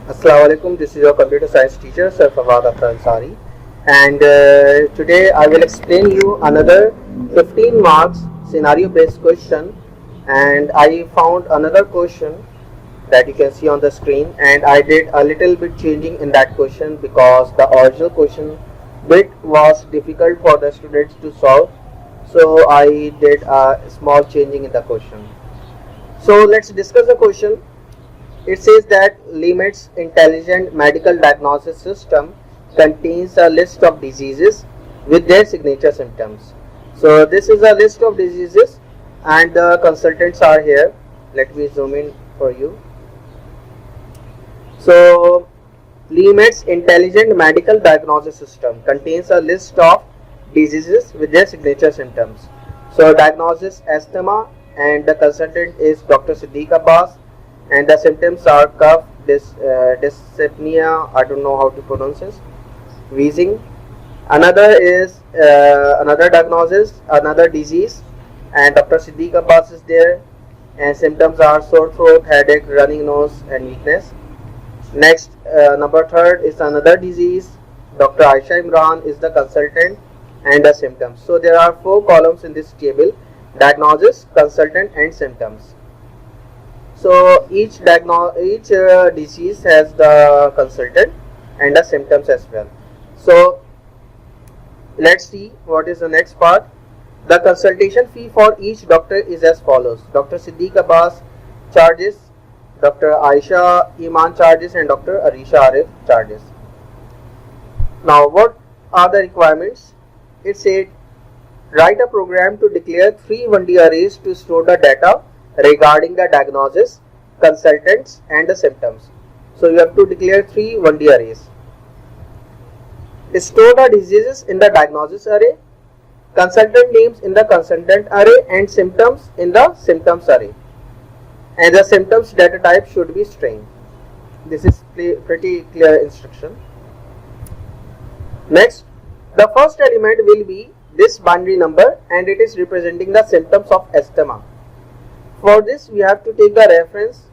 Assalamu alaikum. This is your computer science teacher, Sir Fawad Akhtar Ansari, and today I will explain you another 15 marks scenario based question. And I found another question that you can see on the screen, and I did a little bit changing in that question because the original question bit was difficult for the students to solve, so I did a small changing in the question. So let's discuss the question. It says that Limit's intelligent medical diagnosis system contains a list of diseases with their signature symptoms. So this is a list of diseases and the consultants are here. Let me zoom in for you. So Limit's intelligent medical diagnosis system contains a list of diseases with their signature symptoms. So diagnosis asthma and the consultant is Dr. Siddiq Abbas, and the symptoms are cough, dyspnea, I don't know how to pronounce this, wheezing. Another is another diagnosis, another disease, and Dr. Siddiq Abbas is there, and symptoms are sore throat, headache, running nose, and weakness. Next, number third is another disease. Dr. Aisha Imran is the consultant and the symptoms. So there are 4 columns in this table: diagnosis, consultant, and symptoms. So each disease has the consultant and the symptoms as well. So let's see what is the next part. The consultation fee for each doctor is as follows: Dr. Siddiq Abbas charges, Dr. Aisha Iman charges, and Dr. Arisha Arif charges. Now what are the requirements? It said write a program to declare 3 1D arrays to store the data regarding the diagnosis, consultants, and the symptoms. So you have to declare 3 1D arrays. Store the diseases in the diagnosis array, consultant names in the consultant array, and symptoms in the symptoms array. And the symptoms data type should be string. This is pretty clear instruction. Next, the first element will be this binary number, and it is representing the symptoms of asthma. For this we have to take the reference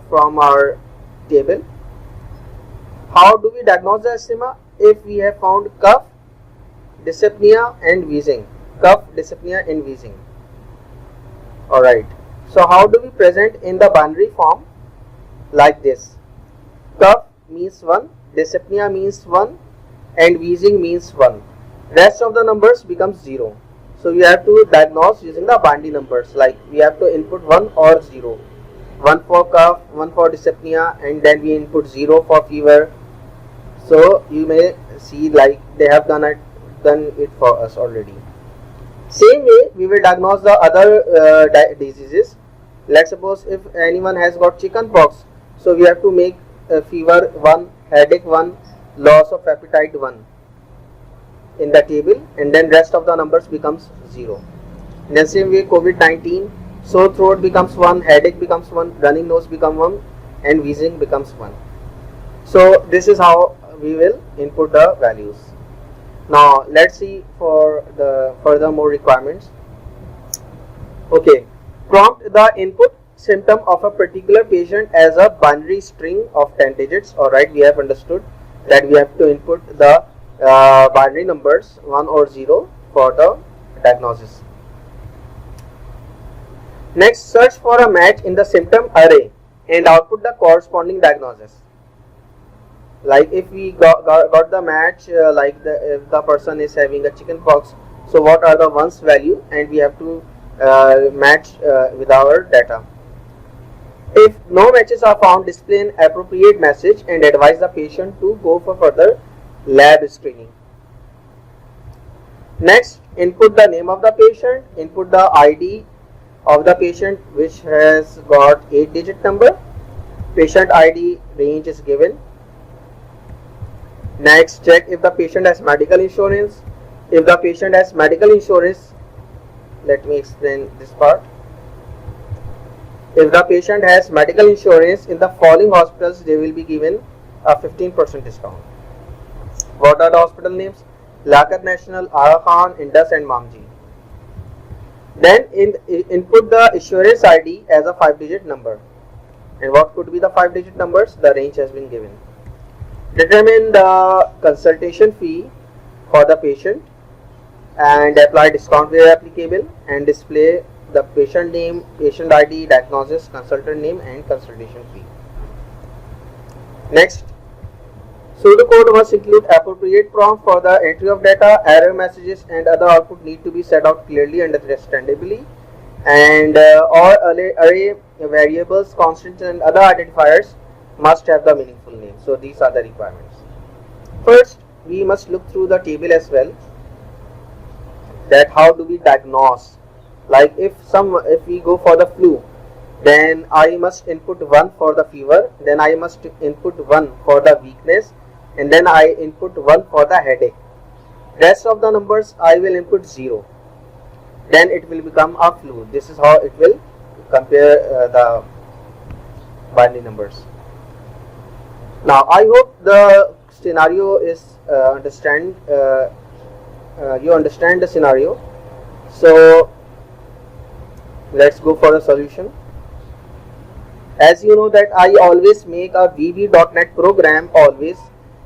from our table. How do we diagnose the asthma? If we have found cough, dyspnea, and wheezing. Cough, dyspnea, and wheezing. Alright. So how do we present in the binary form? Like this. Cough means 1, dyspnea means 1, and wheezing means 1. Rest of the numbers becomes 0. So we have to diagnose using the binary numbers, like we have to input 1 or 0. 1 for cough, 1 for dyspnea, and then we input 0 for fever. So you may see like they have done it for us already. Same way we will diagnose the other diseases. Let's suppose if anyone has got chicken pox, so we have to make fever 1, headache 1, loss of appetite 1 in the table, and then rest of the numbers becomes 0. In the same way, COVID-19, sore throat becomes 1, headache becomes 1, running nose becomes 1, and wheezing becomes 1. So this is how we will input the values. Now let's see for the furthermore requirements. Okay, prompt the input symptom of a particular patient as a binary string of 10 digits. Alright, we have understood that we have to input the binary numbers 1 or 0 for the diagnosis. Next, search for a match in the symptom array and output the corresponding diagnosis. Like if we got the match, if the person is having a chicken pox, so what are the ones value, and we have to match with our data. If no matches are found, display an appropriate message and advise the patient to go for further lab screening. Next, input the name of the patient, input the ID of the patient which has got 8-digit number. Patient ID range is given. Next, check if the patient has medical insurance. If the patient has medical insurance, let me explain this part. If the patient has medical insurance in the following hospitals, they will be given a 15% discount. What are the hospital names? Liaquat National, Aga Khan, Indus, and Mamji. Then input the insurance ID as a 5-digit number. And what could be the 5-digit numbers? The range has been given. Determine the consultation fee for the patient and apply discount where applicable, and display the patient name, patient ID, diagnosis, consultant name and consultation fee. Next, pseudocode must include appropriate prompt for the entry of data. Error messages and other output need to be set out clearly and understandably, and all array variables, constants and other identifiers must have the meaningful name. So these are the requirements. First, we must look through the table as well, that how do we diagnose. Like if we go for the flu, then I must input 1 for the fever, then I must input 1 for the weakness, and then I input 1 for the headache. Rest of the numbers I will input 0. Then it will become a flu. This is how it will compare the binary numbers. Now I hope the scenario is you understand the scenario. So let's go for the solution. As you know that I always make a VB.NET program always,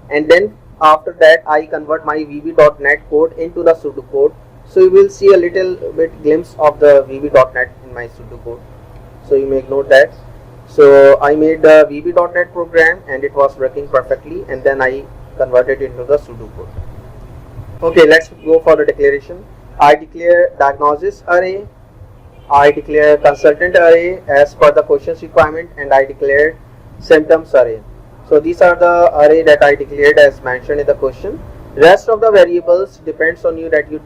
and then after that I convert my VB.NET code into the pseudocode. So you will see a little bit glimpse of the VB.NET in my pseudocode. So you make note that. So I made the VB.NET program and it was working perfectly, and then I converted it into the pseudocode. Okay, let's go for the declaration. I declare diagnosis array, I declare consultant array as per the question's requirement, and I declared symptoms array. So these are the array that I declared as mentioned in the question. Rest of the variables depends on you that you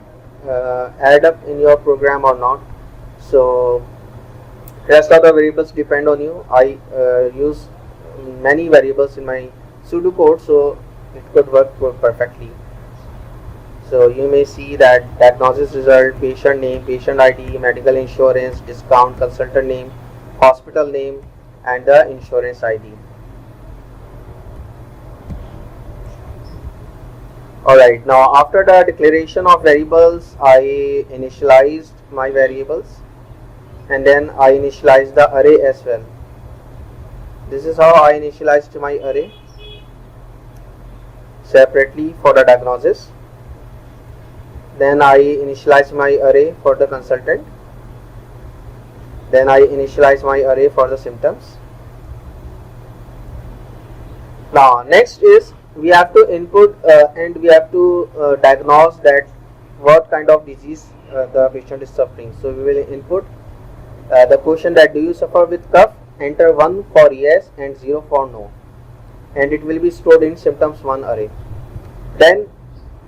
add up in your program or not. So rest of the variables depend on you. I use many variables in my pseudocode, so it could work perfectly. So you may see that diagnosis result, patient name, patient ID, medical insurance, discount, consultant name, hospital name and the insurance ID. Alright, now after the declaration of variables, I initialized my variables, and then I initialized the array as well. This is how I initialized my array separately for the diagnosis. Then I initialize my array for the consultant. Then I initialize my array for the symptoms. Now next is we have to input and we have to diagnose that what kind of disease the patient is suffering. So we will input the question that do you suffer with cough, enter 1 for yes and 0 for no, and it will be stored in symptoms 1 array. Then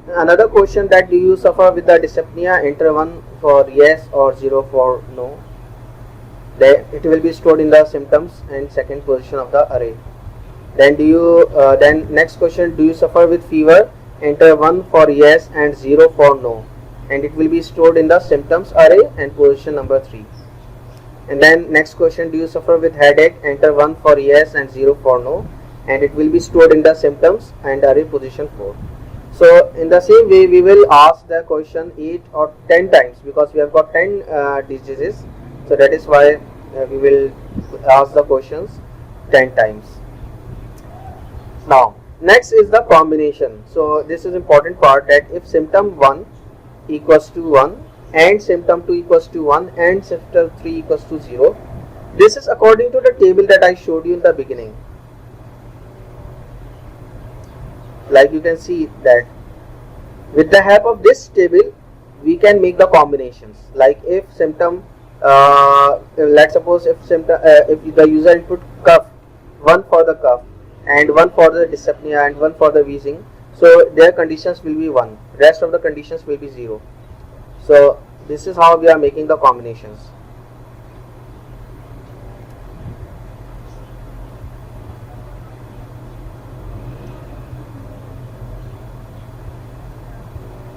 another question that do you suffer with the dyspnea, enter 1 for yes or 0 for no. Then it will be stored in the symptoms and second position of the array. Then then next question, do you suffer with fever, enter 1 for yes and 0 for no, and it will be stored in the symptoms array and position number 3. And then next question, do you suffer with headache, enter 1 for yes and 0 for no, and it will be stored in the symptoms and array position 4. So in the same way we will ask the question 8 or 10 times, because we have got 10 diseases, so that is why we will ask the questions 10 times. Now next is the combination. So this is important part, that if symptom 1 equals to 1 and symptom 2 equals to 1 and symptom 3 equals to 0, this is according to the table that I showed you in the beginning. Like you can see that with the help of this table we can make the combinations. Like if symptom let's suppose if symptom if the user input cough, 1 for the cough and 1 for the dyspnea and 1 for the wheezing, so their conditions will be 1, rest of the conditions will be 0. So this is how we are making the combinations.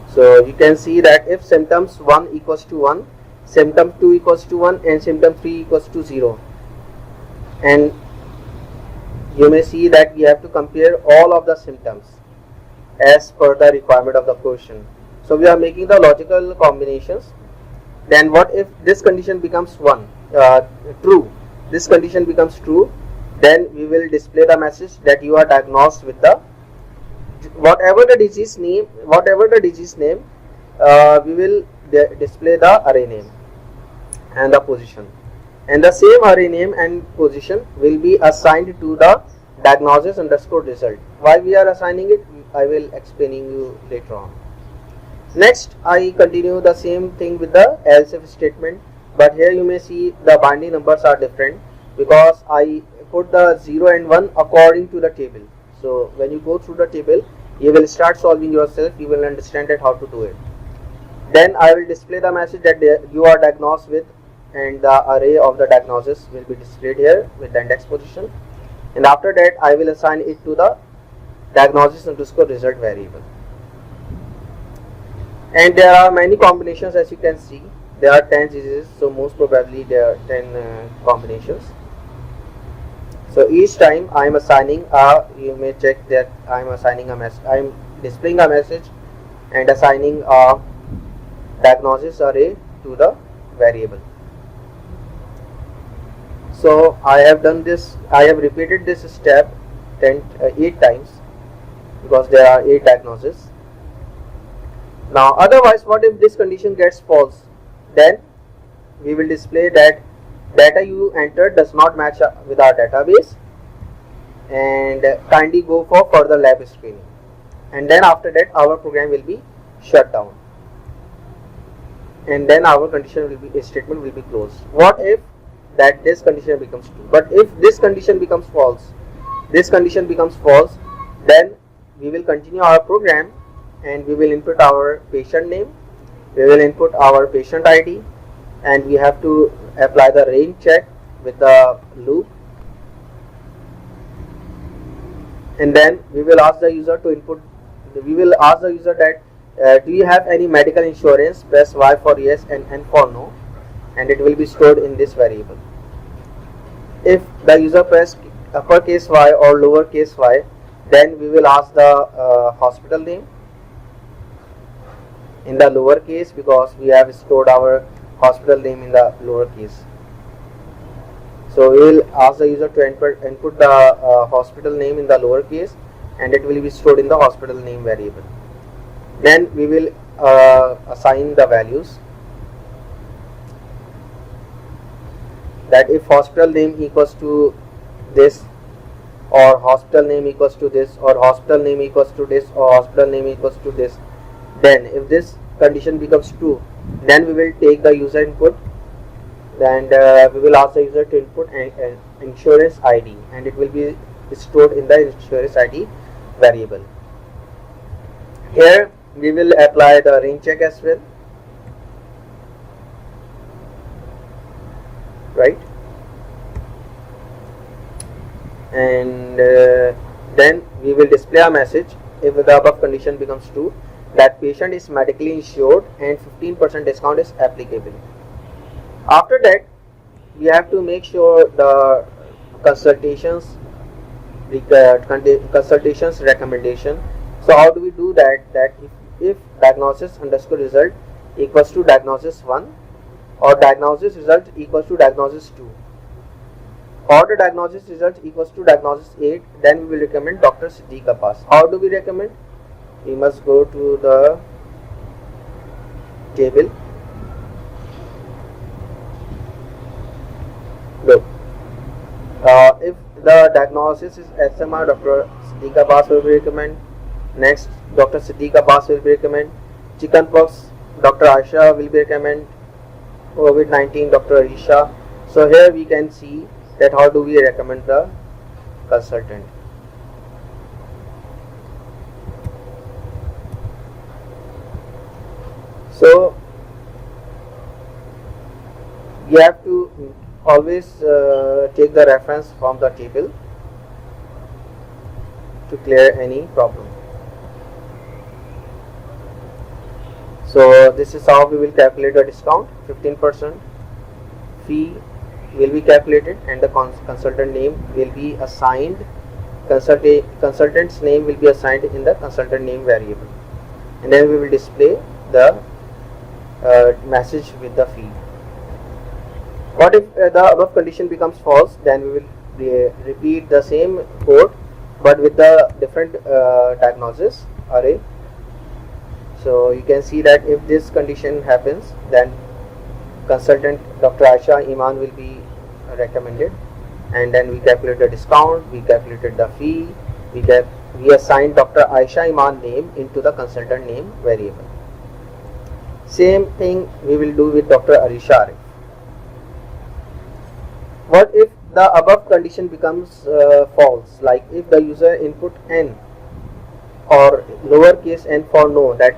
So you can see that if symptoms 1 equals to 1, symptom 2 equals to 1 and symptom 3 equals to 0, and you may see that we have to compare all of the symptoms as per the requirement of the question. So we are making the logical combinations. Then what if this condition becomes true, this condition becomes true, then we will display the message that you are diagnosed with the whatever the disease name, we will display the array name and the position, and the same array name and position will be assigned to the diagnosis underscore result. Why we are assigning it, I will explaining you later on. Next, I continue the same thing with the else if statement, but here you may see the binary numbers are different because I put the 0 and 1 according to the table. So when you go through the table, you will start solving yourself, you will understand that how to do it. Then I will display the message that you are diagnosed with, and the array of the diagnosis will be displayed here with the index position, and after that I will assign it to the diagnosis underscore result variable. And there are many combinations, as you can see there are 10 diseases, so most probably there are 10 combinations. So each time I am assigning you may check that I am assigning a message, I am displaying a message and assigning a diagnosis array to the variable. So I have done this, I have repeated this step 8 times because there are 8 diagnoses. Now otherwise, what if this condition gets false? Then we will display that data you entered does not match with our database, and kindly go for further lab screening, and then after that our program will be shut down, and then our condition will be statement will be closed. What if that this condition becomes true? But if this condition becomes false, then we will continue our program and we will input our patient name, we will input our patient ID, and we have to apply the range check with the loop, and then we will ask the user to input, we will ask the user that do you have any medical insurance, press Y for yes and N for no, and it will be stored in this variable. If the user press uppercase Y or lowercase y, then we will ask the hospital name in the lower case because we have stored our hospital name in the lower case. So we will ask the user to input the hospital name in the lower case, and it will be stored in the hospital name variable. Then we will assign the values, that if hospital name equals to this, or hospital name equals to this, or hospital name equals to this, or hospital name equals to this, then if this condition becomes true, then we will take the user input, and we will ask the user to input an insurance ID, and it will be stored in the insurance ID variable. Here we will apply the range check as well, right? And then we will display a message if the above condition becomes true, that patient is medically insured and 15% discount is applicable. After that, we have to make sure the consultations recommendation. So how do we do that? That if diagnosis underscore result equals to diagnosis 1, or diagnosis result equals to diagnosis 2, or the diagnosis result equals to diagnosis 8, then we will recommend Dr. Siddiq Abbas. How do we recommend? We must go to the table. Look, if the diagnosis is SMR, Dr. Siddiq Abbas will be recommend. Next, Dr. Siddiq Abbas will be recommend. Chickenpox, Dr. Aisha will be recommend. COVID-19, Dr. Aisha. So here we can see that how do we recommend the consultant. So you have to always take the reference from the table to clear any problem. So this is how we will calculate the discount. 15% fee will be calculated, and the consultant name will be assigned, consultant's name will be assigned in the consultant name variable, and then we will display the message with the fee. What if the above condition becomes false? Then we will repeat the same code but with the different diagnosis array. So you can see that if this condition happens, then consultant Dr. Aisha Iman will be recommended, and then we calculate the discount, we calculated the fee, we assign Dr. Aisha Iman name into the consultant name variable. Same thing we will do with Dr. Arisha Arif. What if the above condition becomes false, like if the user input n or lowercase n for no, that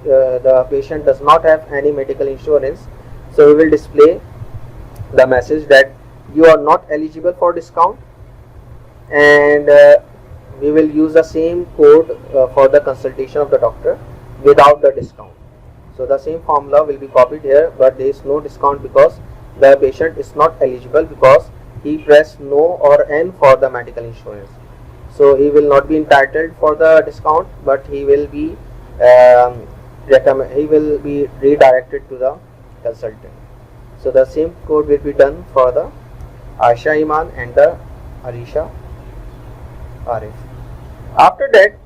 the patient does not have any medical insurance, so we will display the message that you are not eligible for discount, and we will use the same code for the consultation of the doctor without the discount. So the same formula will be copied here, but there is no discount because the patient is not eligible because he pressed no or n for the medical insurance. So he will not be entitled for the discount, but he will be redirected to the consultant. So the same code will be done for the Aisha Iman and the Arisha Arif. After that,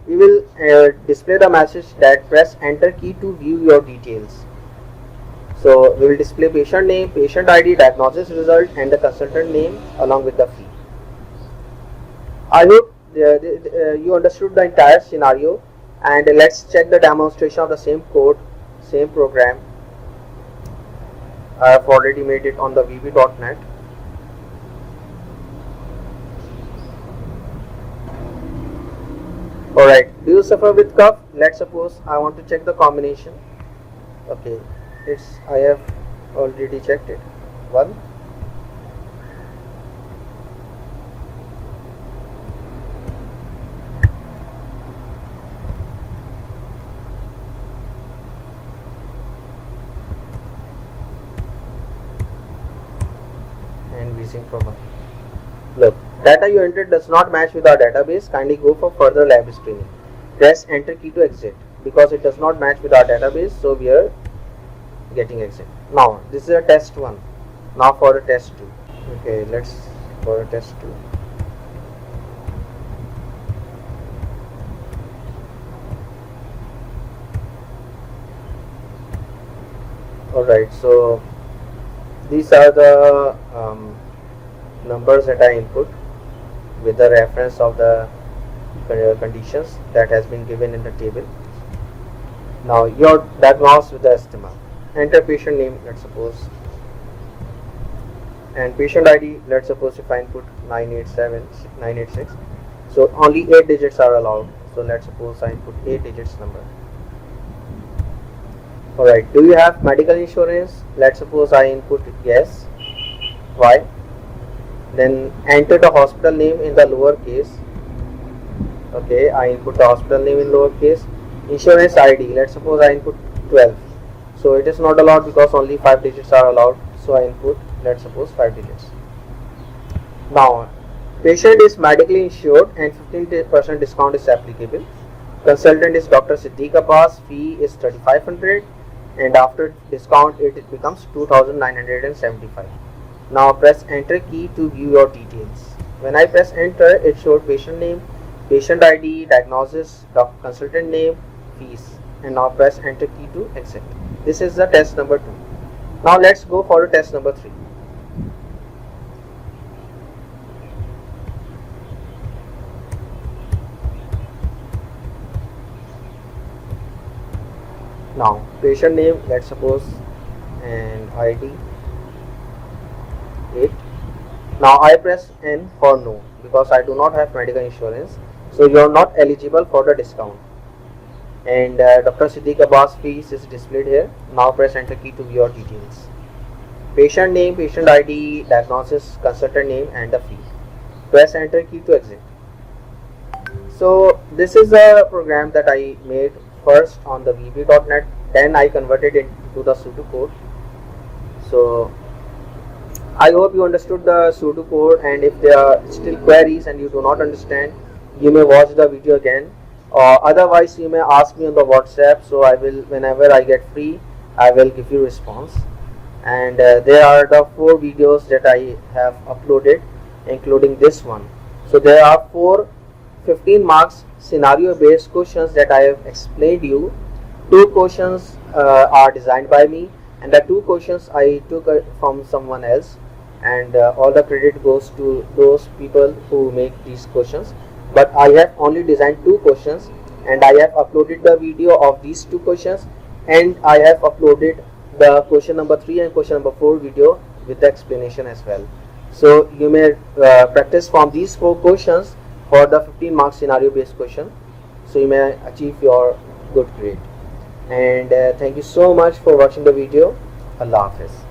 we will display the message that press enter key to view your details. So we will display patient name, patient ID, diagnosis result, and the consultant name along with the fee. I hope you understood the entire scenario, and let's check the demonstration of the same code, same program. I have already made it on the vb.net. Alright, do you suffer with cough? Let's suppose I want to check the combination. Okay, I have already checked it. 1. And using from 1. Look, data you entered does not match with our database. Kindly go for further lab screening. Press enter key to exit because it does not match with our database, so we are getting exit. Now this is a test 1. Now for a test 2. Okay, let's for a test 2. Alright, so these are the numbers that I input with the reference of the conditions that has been given in the table. Now you are diagnosed with the asthma. Enter patient name, let's suppose, and patient ID, let's suppose if I input 986, so only 8 digits are allowed, so let's suppose I input 8 digits number. Alright, do you have medical insurance? Let's suppose I input yes. Why? Then enter the hospital name in the lower case. Okay, I input the hospital name in lower case. Insurance ID, let's suppose I input 12. So it is not allowed because only 5 digits are allowed. So I input, let's suppose 5 digits. Now, patient is medically insured and 15% discount is applicable. Consultant is Dr. Siddiq Abbas. Fee is 3500, and after discount it becomes 2975. Now press enter key to view your details. When I press enter, it showed patient name, patient ID, diagnosis, consultant name, fees, and now press enter key to exit. This is the test number 2. Now let's go for the test number 3. Now patient name, let's suppose, and ID 8. Now I press N for no because I do not have medical insurance, so you are not eligible for the discount. And Dr. Siddiq Abbas fees is displayed here. Now press enter key to view your details. Patient name, patient ID, diagnosis, consultant name, and the fee. Press enter key to exit. So this is a program that I made first on the vb.net, then I converted it into the pseudocode. So I hope you understood the pseudocode, and if there are still queries and you do not understand, you may watch the video again, or otherwise you may ask me on the WhatsApp. So I will, whenever I get free, I will give you response. And there are the 4 videos that I have uploaded including this one. So there are 15 marks scenario based questions that I have explained you. 2 questions are designed by me, and the 2 questions I took from someone else, and all the credit goes to those people who make these questions. But I have only designed 2 questions, and I have uploaded the video of these 2 questions, and I have uploaded the question number 3 and question number 4 video with the explanation as well. So you may practice from these 4 questions for the 15 mark scenario based question, so you may achieve your good grade. And thank you so much for watching the video. Allah Hafiz.